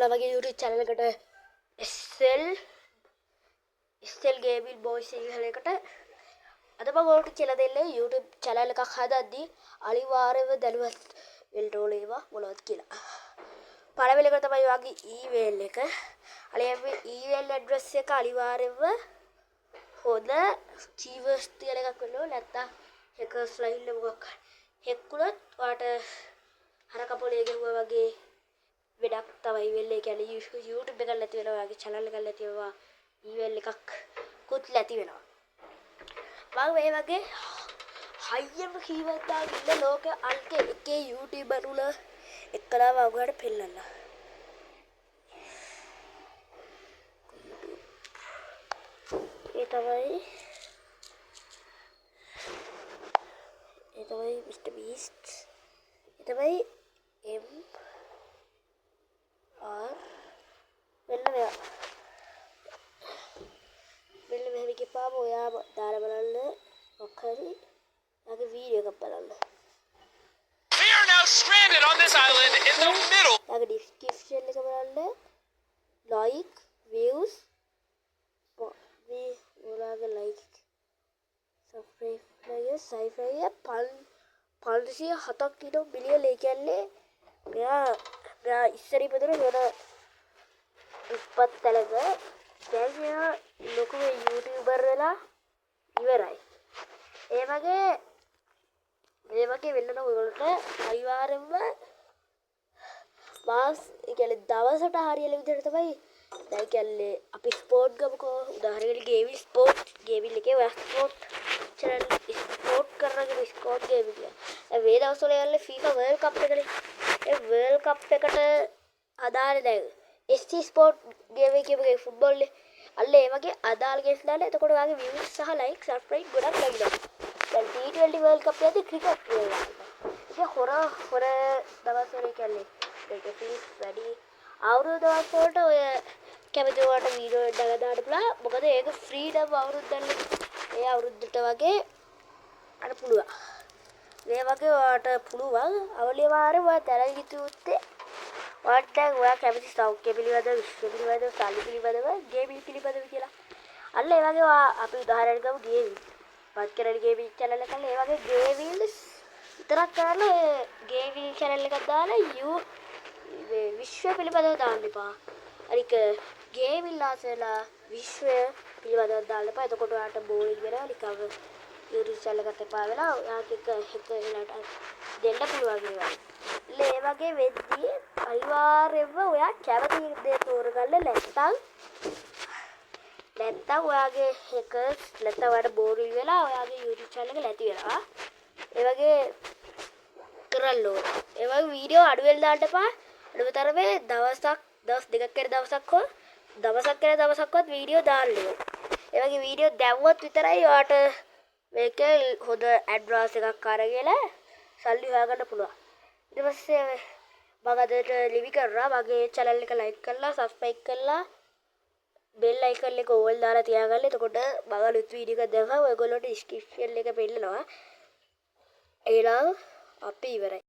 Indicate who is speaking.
Speaker 1: ඔයාලා මගේ YouTube channel එකට SL Gaming Boys කියලා එකට අද මම ඔයාලට කියලා දෙන්නේ YouTube channel එකක් හදද්දී අනිවාර්යයෙන්ම දැනුවත් වෙන්න ඕනේ ඒවා මොනවද කියලා. පළවෙනි එක තමයි ඔයාගේ email එක. email address එක අනිවාර්යයෙන්ම හොඳ keywords තියන එකක් වෙන්න ඕනේ. නැත්තම් hackers ලා ඉන්න මොකක් හෙක්කුණොත් ඔයාට හර කපෝලේ ගෙවුවා වගේ වැඩක් තමයි වෙන්නේ. ඒ කියන්නේ YouTube එකක් නැති වෙනවා, ඔයාගේ channel එකක් නැති වෙනවා, email එකක් කුත් නැති වෙනවා. මම මේ වගේ හයියම කීවත් දාගෙන ලෝකෙ අන්ත එකේ YouTuber උල එක්කලාව ඔයාලට පෙන්නන්න. ඒ තමයි Mr Beast. ඒ තමයි M R මෙන්න මෙහෙම ගිහපාම ඔයා දාලා බලන්න ඔක්කොරි යාගේ වීඩියෝ එකක් බලන්න.
Speaker 2: We are now stranded on this island in the middle.
Speaker 1: යාගේ description එක බලන්න. like views ඔයාගේ like subscribe සයිෆය 507ක් තියෙනවා බිලියන්. ඒ කියන්නේ මෙයා ඉස්සර ඉපදුන වෙන දුප්පත් තැනක දැන් මෙයා ලොකු YouTuber වෙලා ඉවරයි. ඒ වගේ වෙන්න නම් ඔයගොල්ලන්ට අනිවාර්යයෙන්ම මාස් ඒ කියන්නේ දවසට හරියන විදිහට තමයි දැන් කියන්නේ අපි ස්පෝර්ට් ගමුකෝ. උදාහරණයක් ගේමින් ස්පෝර්ට් ගේමින් එකේ ඔයා ස්පෝර්ට් channel ස්පෝර්ට් කරනකොට ස්පෝර්ට් ගේමින් කියලා. දැන් මේ දවස්වල යන්නේ FIFA World Cup එකනේ. ඒ World Cup එකට අදාළ දැන් SC Sport ගේමින් කියපේ ෆුට්බෝල් අල්ල ඒ වගේ අදාළ ගේම්ස් දාලා එතකොට ඔයාගේ views සහ like subscribe ගොඩක් ලැබෙනවා. දැන් T20 World Cup එකේදී ක්‍රිකට් කියලා. ඒක හොර දවස්වල කියන්නේ ඒක ෆීස් වැඩි අවුරුදු දවස් වලට ඔය කැමති වට වීඩියෝ එකක් දාන්න පුළුවන්. මොකද ඒක ෆ්‍රීඩම් අවුරුද්දක් ඒ අවුරුද්දට වගේ අර පුළුවන්. මේ වගේ ඔයාට පුළුවන් අවලිවාරේ ඔයා දැනග යුත්තේ ඔයාට ඔයා කැමති සෞඛ්‍ය පිළිබඳව, විශ්ව පිළිබඳව, සල්ලි පිළිබඳව, ගේමින් පිළිබඳව කියලා. අන්න ඒ වගේ අපි උදාහරණයක් ගමු ගේමින්. වත් කරන ගේමින් channel එකක් ඒ වගේ ගේමින් විතරක් කරලා ගේමින් channel එකක් දාලා විශ්ව පිළිබඳව දාන්න එපා. අනික ගේමින් ලාසලා විශ්ව පිළිබඳව දාන්න එපා. එතකොට ඔයාට බෝරින් වෙනවා. නිකන් YouTube channel එකට එපා වෙලා ඔයාට එක වෙලාවට දෙන්න පුළුවන් ඒවා. ඒ වගේ වෙද්දී අනිවාර්යයෙන්ම ඔයා කැමති දේ තෝරගන්න. නැත්තම් ඔයාගේ hackers නැත්තම් ඔයාට බෝරින් වෙලා ඔයාගේ YouTube channel එක නැති වෙනවා. ඒ වගේ කරන්න ඕනේ. ඒ වගේ වීඩියෝ අඩු වෙලා දාන්න එපා. අඩුතරමේ දවස් දෙකක් කර දවසක්වත් වීඩියෝ දාන්න ඕනේ. ඒ වගේ වීඩියෝ දැම්මොත් විතරයි ඔයාට මේකේ හොඳ ඇඩ්වාන්ස් එකක් අරගෙන සල්ලි හොයාගන්න පුළුවන්. ඊට පස්සේ මම අදට ලිවි කරා මගේ channel එක like කරලා subscribe කරලා bell icon එක ඕල් දාලා තියාගන්න. එතකොට මම අලුත් වීඩියෝ එකක් දැම්මම ඔයගොල්ලෝට description එක පෙන්නනවා. ඒලා අපි ඉවරයි.